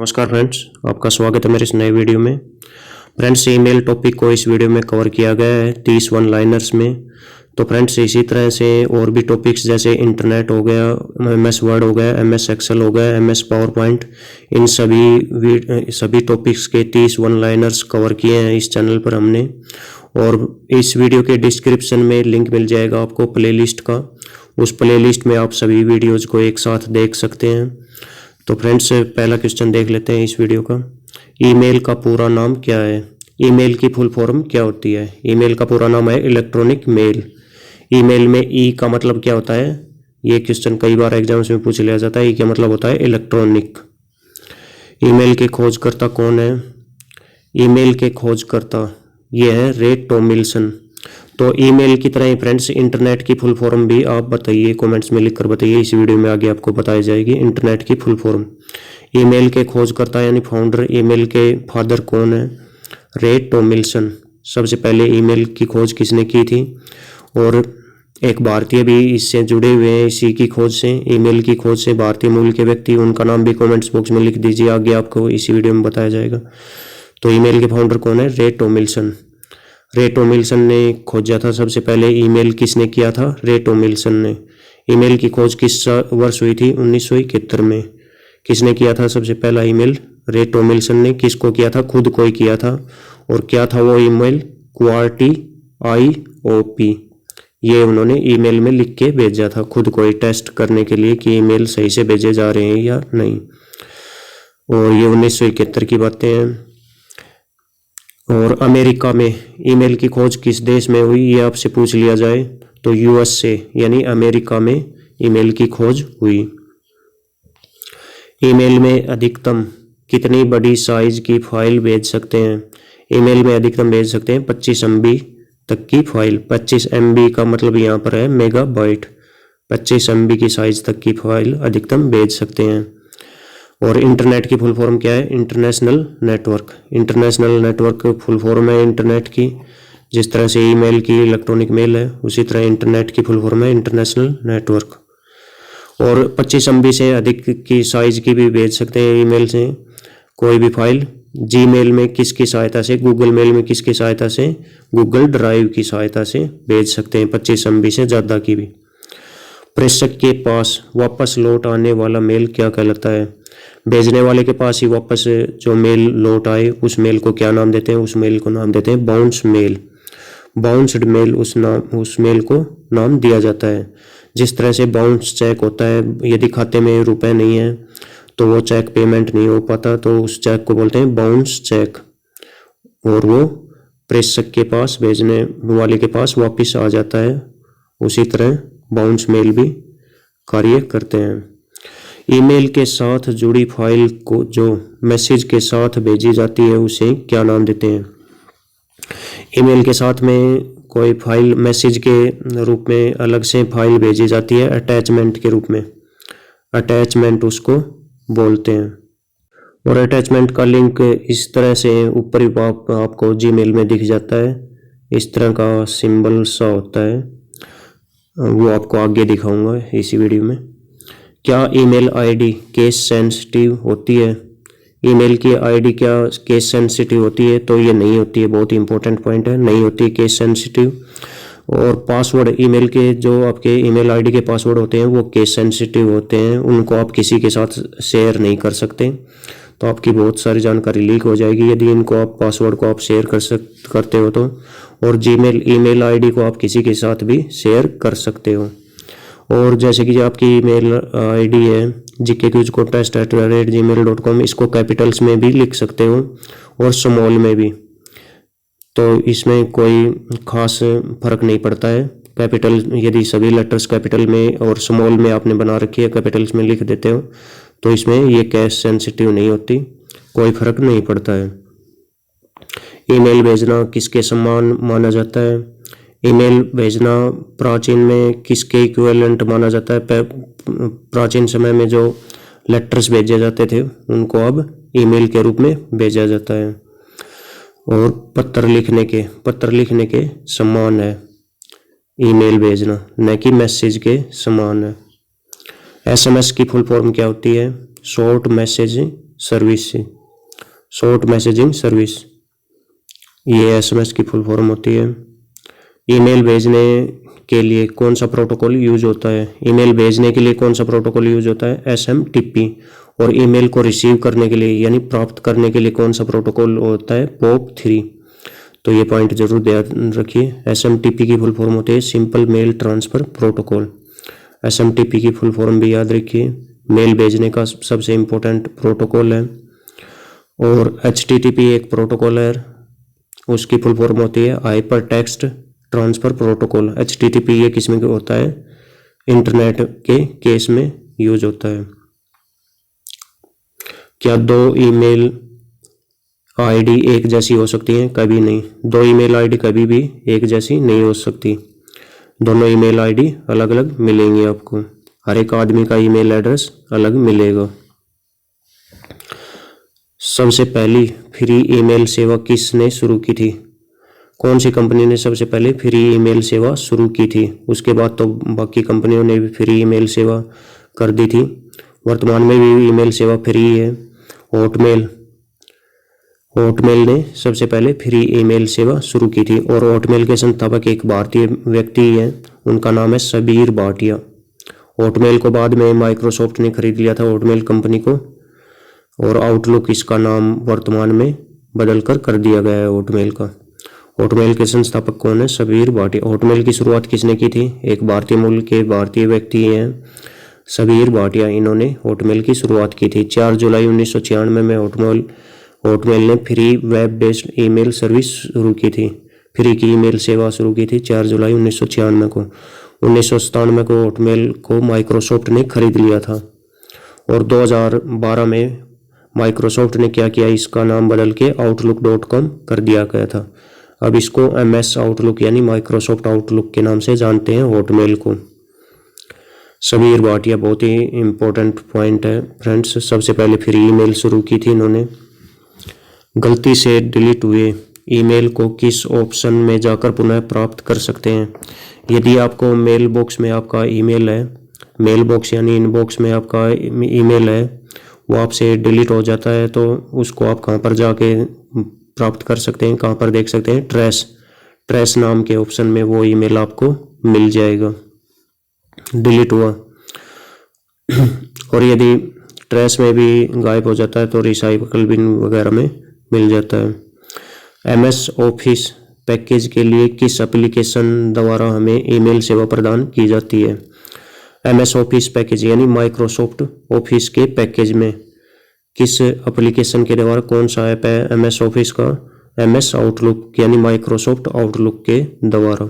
नमस्कार फ्रेंड्स, आपका स्वागत है मेरे इस नए वीडियो में। फ्रेंड्स, ईमेल टॉपिक को इस वीडियो में कवर किया गया है 30 वन लाइनर्स में। तो फ्रेंड्स, इसी तरह से और भी टॉपिक्स जैसे इंटरनेट हो गया, MS वर्ड हो गया, MS एक्सेल हो गया, MS पावर पॉइंट, इन सभी टॉपिक्स के 30 वन लाइनर्स कवर किए हैं इस चैनल पर हमने। और इस वीडियो के डिस्क्रिप्शन में लिंक मिल जाएगा आपको प्लेलिस्ट का। उस प्लेलिस्ट में आप सभी वीडियोज़ को एक साथ देख सकते हैं। तो फ्रेंड्स, पहला क्वेश्चन देख लेते हैं इस वीडियो का। ईमेल का पूरा नाम क्या है? ईमेल की फुल फॉर्म क्या होती है? ईमेल का पूरा नाम है इलेक्ट्रॉनिक मेल। ईमेल में ई का मतलब क्या होता है? ये क्वेश्चन कई बार एग्जाम्स में पूछ लिया जाता है। ई का मतलब होता है इलेक्ट्रॉनिक। ईमेल के खोजकर्ता कौन है? ईमेल के खोजकर्ता ये है रे टॉमिल्सन। तो ईमेल की तरह ही फ्रेंड्स, इंटरनेट की फुल फॉर्म भी आप बताइए, कमेंट्स में लिखकर बताइए। इस वीडियो में आगे आपको बताई जाएगी इंटरनेट की फुल फॉर्म। ईमेल के खोजकर्ता यानी फाउंडर, ईमेल के फादर कौन है? रे टॉमिल्सन। सबसे पहले ईमेल की खोज किसने की थी? और एक भारतीय भी इससे जुड़े हुए हैं, इसी की खोज से, ईमेल की खोज से भारतीय मूल के व्यक्ति, उनका नाम भी कमेंट्स बॉक्स में लिख दीजिए, आगे आपको इसी वीडियो में बताया जाएगा। तो ईमेल के फाउंडर कौन है? रे टॉमिल्सन। रे टॉमिल्सन ने खोजा था सबसे पहले ईमेल। किसने किया था? रे टॉमिल्सन ने। ईमेल की खोज किस वर्ष हुई थी? 1971 में। किसने किया था सबसे पहला ईमेल? रे टॉमिल्सन ने। किसको किया था? खुद को ही किया था। और क्या था वो ईमेल? QWERTY ये उन्होंने ईमेल में लिख के भेजा था, खुद को ही टेस्ट करने के लिए कि ईमेल सही से भेजे जा रहे हैं या नहीं। और ये 1971 की बातें हैं। और अमेरिका में ईमेल की खोज किस देश में हुई, ये आपसे पूछ लिया जाए तो USA यानी अमेरिका में ईमेल की खोज हुई। ईमेल में अधिकतम कितनी बड़ी साइज की फाइल भेज सकते हैं? ईमेल में अधिकतम भेज सकते हैं 25 MB तक की फाइल। 25 MB का मतलब यहाँ पर है मेगाबाइट। 25 MB की साइज तक की फाइल अधिकतम भेज सकते हैं। और इंटरनेट की फुल फॉर्म क्या है? International network. International network full form है इंटरनेट की। जिस तरह से ईमेल की इलेक्ट्रॉनिक मेल है, उसी तरह इंटरनेट की फुल फॉर्म है इंटरनेशनल नेटवर्क। और 25 MB से अधिक की साइज की भी भेज सकते हैं ईमेल से कोई भी फाइल। जीमेल में किसकी सहायता से? गूगल मेल में किसकी सहायता से? गूगल ड्राइव की सहायता से भेज सकते हैं 25 MB से ज़्यादा की भी। प्रेषक के पास वापस लौट आने वाला मेल क्या कहलाता है? भेजने वाले के पास ही वापस जो मेल लौट आए, उस मेल को क्या नाम देते हैं? उस मेल को नाम देते हैं बाउंस मेल। बाउंस्ड मेल उस मेल को नाम दिया जाता है। जिस तरह से बाउंस चेक होता है, यदि खाते में रुपए नहीं है तो वो चेक पेमेंट नहीं हो पाता, तो उस चेक को बोलते हैं बाउंस चेक। और वो प्रेषक के पास, भेजने वाले के पास वापस आ जाता है। उसी तरह बाउंस मेल भी कार्य करते हैं। ईमेल के साथ जुड़ी फाइल को जो मैसेज के साथ भेजी जाती है, उसे क्या नाम देते हैं? ईमेल के साथ में कोई फाइल मैसेज के रूप में अलग से फाइल भेजी जाती है अटैचमेंट के रूप में। अटैचमेंट उसको बोलते हैं। और अटैचमेंट का लिंक इस तरह से ऊपर ही आपको जीमेल में दिख जाता है। इस तरह का सिंबल सा होता है, वो आपको आगे दिखाऊंगा इसी वीडियो में। क्या ईमेल आईडी केस सेंसिटिव होती है? ईमेल की आईडी क्या केस सेंसिटिव होती है? तो ये नहीं होती है। बहुत ही इंपॉर्टेंट पॉइंट है, नहीं होती है केस सेंसिटिव। और पासवर्ड, ईमेल के जो आपके ईमेल आईडी के पासवर्ड होते हैं वो केस सेंसिटिव होते हैं। उनको आप किसी के साथ शेयर नहीं कर सकते, तो आपकी बहुत सारी जानकारी लीक हो जाएगी यदि इनको आप पासवर्ड को आप शेयर करते हो तो। और जीमेल ईमेल आईडी को आप किसी के साथ भी शेयर कर सकते हो। और जैसे कि जो आपकी ईमेल आईडी है gkquizcontest@gmail.com, इसको कैपिटल्स में भी लिख सकते हो और स्मॉल में भी। तो इसमें कोई खास फर्क नहीं पड़ता है। कैपिटल, यदि सभी लेटर्स कैपिटल में और स्मॉल में आपने बना रखी है, कैपिटल्स में लिख देते हो, तो इसमें ये केस सेंसिटिव नहीं होती, कोई फर्क नहीं पड़ता है। ईमेल भेजना किसके समान माना जाता है? ईमेल भेजना प्राचीन में किसके इक्विवेलेंट माना जाता है? प्राचीन समय में जो लेटर्स भेजे जाते थे उनको अब ईमेल के रूप में भेजा जाता है। और पत्र लिखने के समान है ईमेल भेजना, न कि मैसेज के समान है। SMS की फुल फॉर्म क्या होती है? शॉर्ट मैसेज सर्विस से, शॉर्ट मैसेजिंग सर्विस। ये एसएमएस की फुल फॉर्म होती है। ईमेल भेजने के लिए कौन सा प्रोटोकॉल यूज होता है? ईमेल भेजने के लिए कौन सा प्रोटोकॉल यूज होता है? एसएमटीपी। और ईमेल को रिसीव करने के लिए यानी प्राप्त करने के लिए कौन सा प्रोटोकॉल होता है? POP3। तो ये पॉइंट जरूर ध्यान रखिए। एसएमटीपी की फुल फॉर्म होती है simple mail transfer protocol. SMTP की फुल फॉर्म भी याद रखिए, मेल भेजने का सबसे इम्पोर्टेंट प्रोटोकॉल है। और एचटीटीपी एक प्रोटोकॉल है, उसकी फुल फॉर्म होती है hyper text transfer protocol. HTTP ये किस में होता है? इंटरनेट के केस में यूज होता है। क्या दो ईमेल आईडी एक जैसी हो सकती हैं? कभी नहीं। दो ईमेल आईडी कभी भी एक जैसी नहीं हो सकती। दोनों ईमेल आईडी अलग अलग मिलेंगी आपको। हर एक आदमी का ईमेल एड्रेस अलग मिलेगा। सबसे पहली फ्री ईमेल सेवा किसने शुरू की थी? कौन सी कंपनी ने सबसे पहले फ्री ईमेल सेवा शुरू की थी? उसके बाद तो बाकी कंपनियों ने भी फ्री ईमेल सेवा कर दी थी। वर्तमान में भी ईमेल सेवा फ्री है। हॉटमेल ने सबसे पहले फ्री ईमेल सेवा शुरू की थी। और हॉटमेल के संस्थापक एक भारतीय व्यक्ति हैं, उनका नाम है सबीर भाटिया। हॉटमेल को बाद में माइक्रोसॉफ्ट ने खरीद लिया था हॉटमेल कंपनी को, और आउटलुक इसका नाम वर्तमान में बदलकर कर दिया गया है हॉटमेल का। हॉटमेल के संस्थापक कौन है? सबीर भाटिया। हॉटमेल की शुरुआत किसने की थी? एक भारतीय मूल के भारतीय व्यक्ति हैं सबीर भाटिया, इन्होंने हॉटमेल की शुरुआत की थी। 4 जुलाई 1996 में हॉटमेल ने free web based email service शुरू की थी। फ्री की ईमेल सेवा शुरू की थी 4 जुलाई 1996 को। 1997 को हॉटमेल को माइक्रोसॉफ्ट ने खरीद लिया था। और 2012 में माइक्रोसॉफ्ट ने क्या किया? इसका नाम बदल के outlook.com कर दिया गया था। अब इसको MS आउटलुक यानी माइक्रोसॉफ्ट आउटलुक के नाम से जानते हैं हॉटमेल को। सबीर भाटिया बहुत ही इम्पोर्टेंट पॉइंट है फ्रेंड्स। सबसे पहले फ्री ईमेल शुरू की थी इन्होंने। गलती से डिलीट हुए ईमेल को किस ऑप्शन में जाकर पुनः प्राप्त कर सकते हैं? यदि आपको मेल बॉक्स में आपका ईमेल है, मेल बॉक्स यानी इनबॉक्स में आपका ईमेल है, वो आपसे डिलीट हो जाता है, तो उसको आप कहाँ पर जाके प्राप्त कर सकते हैं? कहाँ पर देख सकते हैं? ट्रेस नाम के ऑप्शन में वो ईमेल आपको मिल जाएगा डिलीट हुआ। और यदि ट्रेस में भी गायब हो जाता है तो रिसाइकल बिन वगैरह में मिल जाता है। MS ऑफिस पैकेज के लिए किस एप्लीकेशन द्वारा हमें ईमेल सेवा प्रदान की जाती है? MS ऑफिस पैकेज यानी माइक्रोसॉफ्ट ऑफिस के पैकेज में किस एप्लीकेशन के द्वारा, कौन सा ऐप है MS ऑफिस का? MS आउटलुक यानी माइक्रोसॉफ्ट आउटलुक के द्वारा।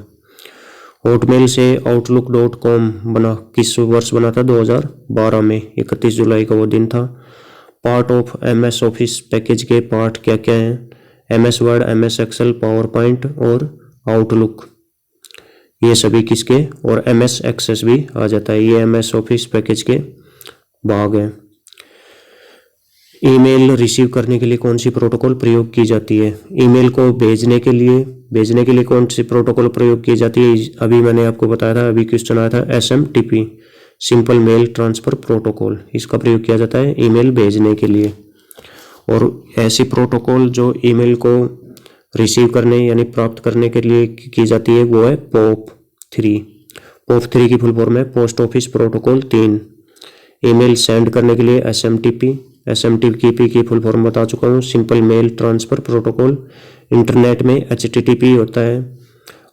हॉटमेल से outlook.com बना किस वर्ष बना था? 2012 में 31 जुलाई का वो दिन था। Part of MS Office package के पार्ट क्या क्या हैं? MS Word, MS Excel, PowerPoint और आउटलुक, ये सभी किसके? और MS एक्सेस भी आ जाता है, ये MS ऑफिस पैकेज के भाग हैं। ईमेल रिसीव करने के लिए कौन सी प्रोटोकॉल प्रयोग की जाती है? ईमेल को भेजने के लिए कौन सी प्रोटोकॉल प्रयोग की जाती है? अभी मैंने आपको बताया था, अभी क्वेश्चन आया था SMTP simple mail transfer protocol, इसका प्रयोग किया जाता है ईमेल भेजने के लिए। और ऐसी प्रोटोकॉल जो ईमेल को रिसीव करने यानी प्राप्त करने के लिए की जाती है वो है POP3। POP3 की फुल फॉर्म है post office protocol 3। Email send करने के लिए SMTP की फुल फॉर्म बता चुका हूँ, simple mail transfer protocol. Internet में HTTP होता है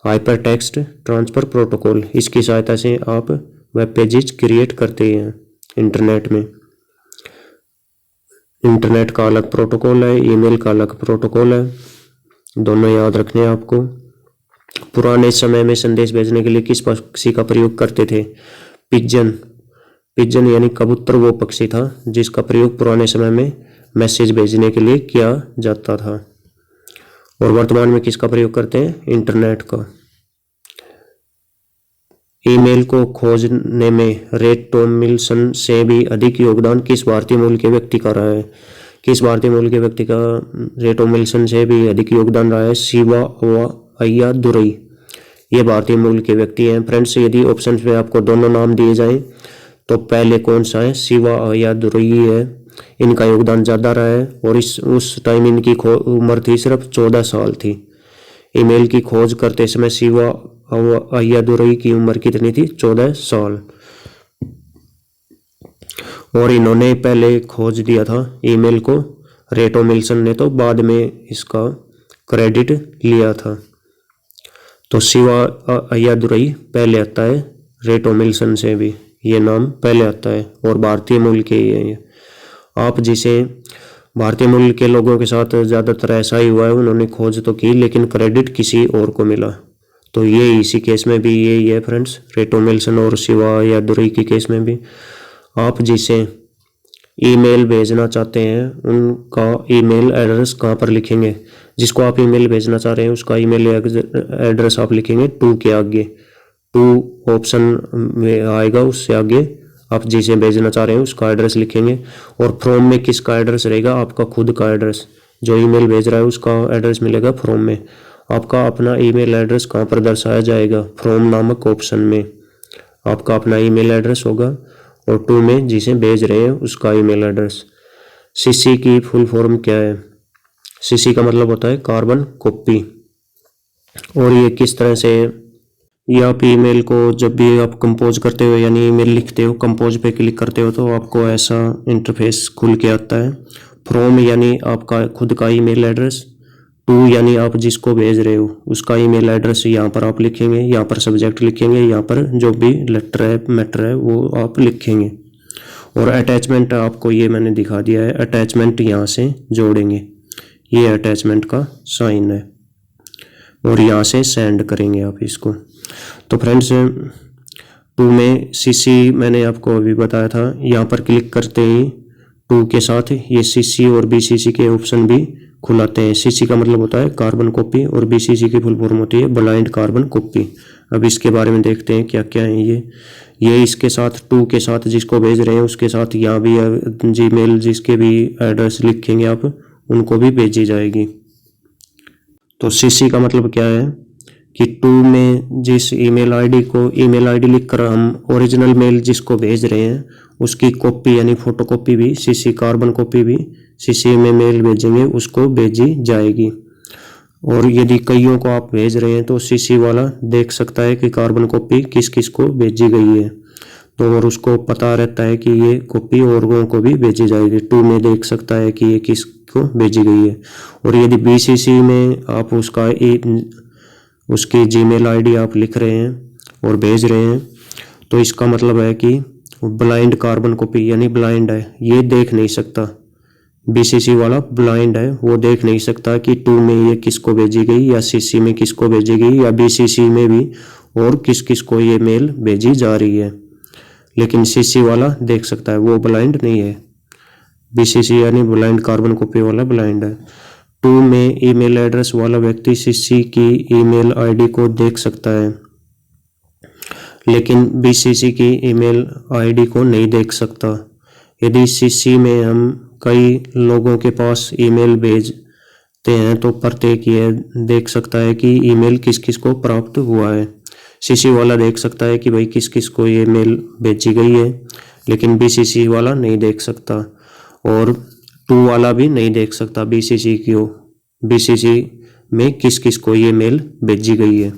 हाइपर टेक्स्ट ट्रांसफर प्रोटोकॉल, इसकी सहायता से आप वेब पेजेस क्रिएट करते हैं इंटरनेट में। इंटरनेट का अलग प्रोटोकॉल है, ईमेल का अलग प्रोटोकॉल है, दोनों याद रखने हैं आपको। पुराने समय में संदेश भेजने के लिए किस पक्षी का प्रयोग करते थे? पिजन यानी कबूतर वो पक्षी था जिसका प्रयोग पुराने समय में मैसेज भेजने के लिए किया जाता था। और वर्तमान में किसका प्रयोग करते हैं? इंटरनेट का। ईमेल को खोजने में रेड टॉमलिंसन से भी अधिक योगदान किस भारतीय मूल के व्यक्ति का रहा है? किस भारतीय मूल के व्यक्ति का रेड टॉमलिंसन से भी अधिक योगदान रहा है? शिवा अय्यादुरई, ये भारतीय मूल के व्यक्ति हैं। फ्रेंड्स, यदि ऑप्शन में आपको दोनों नाम दिए जाएं तो पहले कौन सा है? शिवा अय्यादुरई है। इनका योगदान ज़्यादा रहा है और उस टाइम इनकी उम्र थी सिर्फ 14 साल थी। ईमेल की खोज करते समय शिवा अय्यादुरई की उम्र कितनी थी? 14 साल। और इन्होंने पहले खोज दिया था ईमेल को, रे टॉमिल्सन ने तो बाद में इसका क्रेडिट लिया था। तो शिवा अय्यादुरई पहले आता है, रे टॉमिल्सन से भी ये नाम पहले आता है और भारतीय मूल के ही है। आप जिसे भारतीय मूल के लोगों के साथ ज़्यादातर ऐसा ही हुआ है, उन्होंने खोज तो की लेकिन क्रेडिट किसी और को मिला। तो ये इसी केस में भी यही है फ्रेंड्स, रे टॉमिल्सन और शिवा अय्यादुरई के केस में भी। आप जिसे ईमेल भेजना चाहते हैं उनका ईमेल एड्रेस कहाँ पर लिखेंगे? जिसको आप ईमेल भेजना चाह रहे हैं उसका ईमेल एड्रेस आप लिखेंगे टू के आगे, टू ऑप्शन में आएगा, उससे आगे आप जिसे भेजना चाह रहे हैं उसका एड्रेस लिखेंगे। और फ्रॉम में किसका एड्रेस रहेगा? आपका खुद का एड्रेस। जो ईमेल भेज रहा है उसका एड्रेस मिलेगा फ्रॉम में। आपका अपना ईमेल एड्रेस कहाँ पर दर्शाया जाएगा? फ्रॉम नामक ऑप्शन में आपका अपना ईमेल एड्रेस होगा और टू में जिसे भेज रहे हैं उसका ईमेल एड्रेस। सीसी की फुल फॉर्म क्या है? सीसी का मतलब होता है कार्बन कॉपी। और ये किस तरह से, ये आप ईमेल को जब भी आप कंपोज करते हो यानी ईमेल लिखते हो, कंपोज पे क्लिक करते हो तो आपको ऐसा इंटरफेस खुल के आता है। फ्रॉम यानी आपका खुद का ईमेल एड्रेस, टू यानी आप जिसको भेज रहे हो उसका ईमेल एड्रेस यहाँ पर आप लिखेंगे, यहाँ पर सब्जेक्ट लिखेंगे, यहाँ पर जो भी लेटर है मैटर है वो आप लिखेंगे। और अटैचमेंट आपको ये मैंने दिखा दिया है, अटैचमेंट यहाँ से जोड़ेंगे, ये अटैचमेंट का साइन है और यहाँ से सेंड करेंगे आप इसको। तो फ्रेंड्स टू में सीसी मैंने आपको अभी बताया था, यहाँ पर क्लिक करते ही टू के साथ ये सीसी और बीसीसी के ऑप्शन भी खुलाते हैं। सीसी का मतलब होता है कार्बन कॉपी और बीसीसी की फुल फॉर्म होती है ब्लाइंड कार्बन कॉपी। अब इसके बारे में देखते हैं क्या क्या है ये इसके साथ टू के साथ जिसको भेज रहे हैं उसके साथ यहाँ भी जीमेल जिसके भी एड्रेस लिखेंगे आप उनको भी भेजी जाएगी। तो सीसी का मतलब क्या है कि टू में जिस ईमेल आईडी लिखकर हम ओरिजिनल मेल जिसको भेज रहे हैं उसकी कॉपी यानी फोटोकॉपी भी सीसी, कार्बन कॉपी भी सीसी में मेल भेजेंगे उसको भेजी जाएगी। और यदि कईयों को आप भेज रहे हैं तो सीसी वाला देख सकता है कि कार्बन कॉपी किस किस को भेजी गई है, तो और उसको पता रहता है कि ये कॉपी औरों को भी भेजी जाएगी। टू में देख सकता है कि ये किसको भेजी गई है। और यदि बीसीसी में आप उसकी जीमेल आईडी आप लिख रहे हैं और भेज रहे हैं तो इसका मतलब है कि ब्लाइंड कार्बन कॉपी यानी ब्लाइंड है, ये देख नहीं सकता। बीसीसी वाला ब्लाइंड है, वो देख नहीं सकता कि टू में ये किसको भेजी गई या सीसी में किसको भेजी गई या बीसीसी में भी और किस किस को ये मेल भेजी जा रही है। लेकिन सीसी वाला देख सकता है, वो ब्लाइंड नहीं है। बीसीसी यानी ब्लाइंड कार्बन कॉपी वाला ब्लाइंड है। टू में ईमेल एड्रेस वाला व्यक्ति सीसी की ईमेल आईडी को देख सकता है लेकिन बीसीसी की ईमेल आईडी को नहीं देख सकता। यदि सीसी में हम कई लोगों के पास ईमेल भेजते हैं तो प्रत्येक ये देख सकता है कि ईमेल किस किस को प्राप्त हुआ है। सीसी वाला देख सकता है कि भाई किस किस को ये मेल भेजी गई है, लेकिन बीसीसी वाला नहीं देख सकता और टू वाला भी नहीं देख सकता बीसीसी में किस किस को ये मेल भेजी गई है।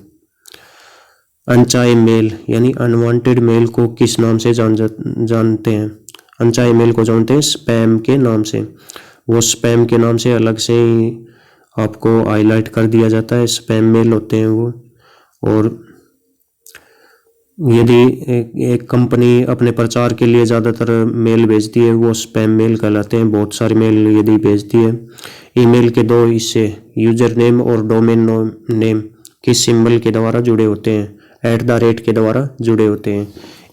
अनचाहे मेल यानी अनवांटेड मेल को किस नाम से जानते हैं? अनचाहे मेल को जानते हैं स्पैम के नाम से। वो स्पैम के नाम से अलग से ही आपको हाईलाइट कर दिया जाता है, स्पैम मेल होते हैं वो। और यदि एक कंपनी अपने प्रचार के लिए ज़्यादातर मेल भेजती है वो स्पैम मेल कहलाते हैं। बहुत सारी मेल यदि भेजती है। ईमेल के दो हिस्से यूजर नेम और डोमेन नेम किस सिंबल के द्वारा जुड़े होते हैं? @ के द्वारा जुड़े होते हैं।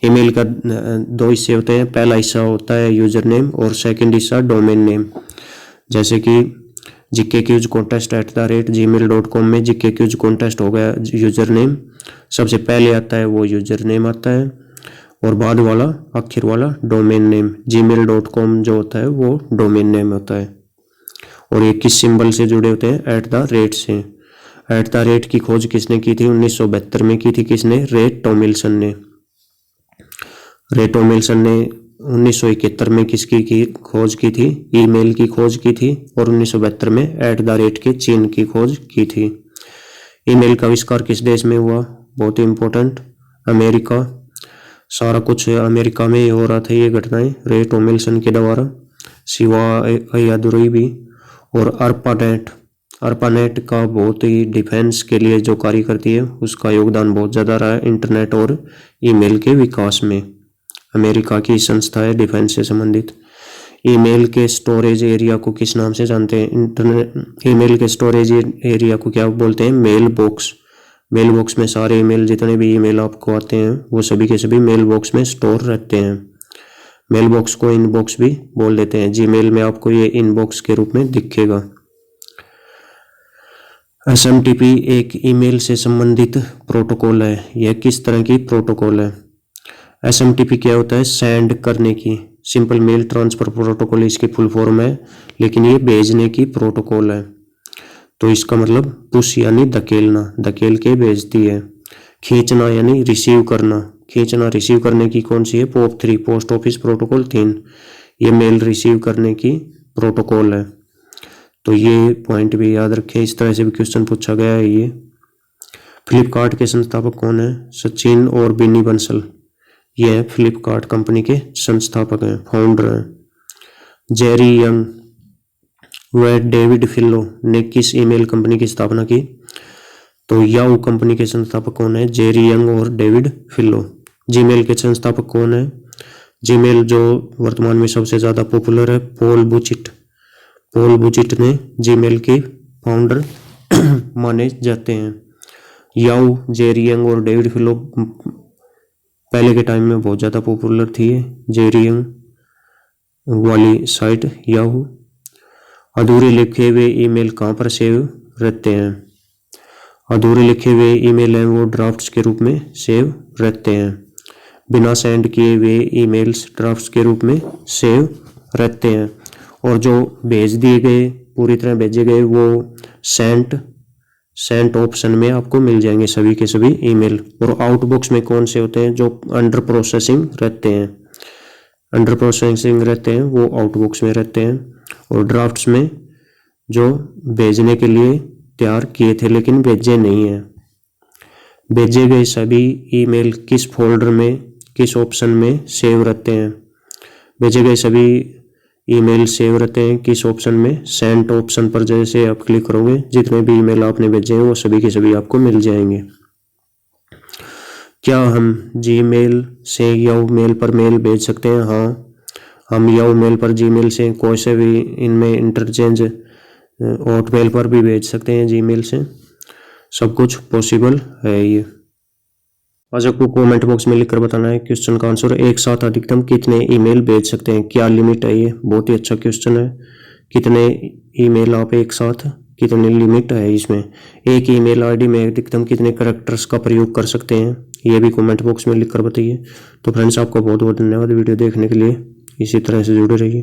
ईमेल का दो हिस्से होते हैं, पहला हिस्सा होता है यूजर नेम और सेकंड हिस्सा डोमेन नेम। जैसे कि gkquizcontest@gmail.com में gkquizcontest हो गया यूजर नेम, सबसे पहले आता है वो यूजर नेम आता है और बाद वाला आखिर वाला डोमेन नेम gmail.com जो होता है वो डोमेन नेम होता है। और ये किस सिंबल से जुड़े होते हैं? @ से। @ की खोज किसने की थी? 1972 में की थी। किसने? रे टॉमिल्सन ने 1971 में किसकी की खोज की थी? ईमेल की खोज की थी। और 1972 में @ के चीन की खोज की थी। ईमेल का आविष्कार किस देश में हुआ? बहुत ही इंपॉर्टेंट, अमेरिका। सारा कुछ अमेरिका में ही हो रहा था ये घटनाएं, रे टॉमिल्सन के द्वारा, शिवा अय्यादुरई भी। और अर्पानेट का बहुत ही डिफेंस के लिए जो कार्य करती है उसका योगदान बहुत ज़्यादा रहा है इंटरनेट और ईमेल के विकास में। अमेरिका की संस्था है डिफेंस से संबंधित। ईमेल के स्टोरेज एरिया को किस नाम से जानते हैं? ईमेल के स्टोरेज एरिया को क्या बोलते हैं? Mail box. मेल बॉक्स में सारे ईमेल, जितने भी ईमेल आपको आते हैं वो सभी के सभी मेल बॉक्स में स्टोर रहते हैं। मेल बॉक्स को इनबॉक्स भी बोल देते हैं। जीमेल में आपको ये इनबॉक्स के रूप में दिखेगा। SMTP एक ईमेल से संबंधित प्रोटोकॉल है। यह किस तरह की प्रोटोकॉल है? SMTP क्या होता है? सेंड करने की, सिंपल मेल ट्रांसफर प्रोटोकॉल इसकी फुल फॉर्म है, लेकिन ये भेजने की प्रोटोकॉल है। तो इसका मतलब पुश यानी धकेलना, धकेल के भेजती है। खींचना यानी रिसीव करना, खींचना रिसीव करने की कौन सी है? POP3 post office protocol 3। ये मेल रिसीव करने की प्रोटोकॉल है। तो ये पॉइंट भी याद रखें, इस तरह से भी क्वेश्चन पूछा गया है ये। फ्लिपकार्ट के संस्थापक कौन है? सचिन और बिनी बंसल, ये है फ्लिपकार्ट कंपनी के संस्थापक हैं, फाउंडर हैं। जेरी यंग व डेविड फिलो ने किस ईमेल कंपनी की स्थापना की? तो याहू कंपनी के संस्थापक कौन है? जेरी यंग और डेविड फिलो। जीमेल के संस्थापक कौन है? जीमेल जो वर्तमान में सबसे ज्यादा पॉपुलर है, पॉल बुचिट ने जीमेल के फाउंडर माने जाते हैं। याहू, जेरी यंग और डेविड फिलो पहले के टाइम में बहुत ज़्यादा पॉपुलर थी। जेरी यंग वाली साइट याहू। अधूरे लिखे हुए ईमेल कहाँ पर सेव रहते हैं? अधूरे लिखे हुए ईमेल हैं वो ड्राफ्ट्स के रूप में सेव रहते हैं। बिना सेंड किए हुए ईमेल्स ड्राफ्ट्स के रूप में सेव रहते हैं। और जो भेज दिए गए, पूरी तरह भेजे गए, वो सेंट ऑप्शन में आपको मिल जाएंगे सभी के सभी ईमेल। और आउटबॉक्स में कौन से होते हैं? जो अंडर प्रोसेसिंग रहते हैं वो आउटबॉक्स में रहते हैं। और ड्राफ्ट्स में जो भेजने के लिए तैयार किए थे लेकिन भेजे नहीं हैं। भेजे गए सभी ईमेल किस फोल्डर में, किस ऑप्शन में सेव रहते हैं? भेजे गए सभी ईमेल सेव रहते हैं किस ऑप्शन में? सेंट ऑप्शन पर जैसे आप क्लिक करोगे, जितने भी ईमेल आपने भेजे हैं वो सभी के सभी आपको मिल जाएंगे। क्या हम जीमेल से याहू मेल पर मेल भेज सकते हैं? हाँ, हम याहू मेल पर जीमेल से कोई से भी इनमें इंटरचेंज हॉटमेल पर भी भेज सकते हैं जीमेल से। सब कुछ पॉसिबल है ये। आज आपको कमेंट बॉक्स में लिखकर बताना है क्वेश्चन का आंसर। एक साथ अधिकतम कितने ईमेल भेज सकते हैं? क्या लिमिट है ये? बहुत ही अच्छा क्वेश्चन है। कितने ईमेल आप एक साथ, कितनी लिमिट है इसमें? एक ईमेल आईडी में अधिकतम कितने कैरेक्टर्स का प्रयोग कर सकते हैं? ये भी कमेंट बॉक्स में लिखकर बताइए। तो फ्रेंड्स, आपका बहुत बहुत धन्यवाद वीडियो देखने के लिए। इसी तरह से जुड़े रहिए।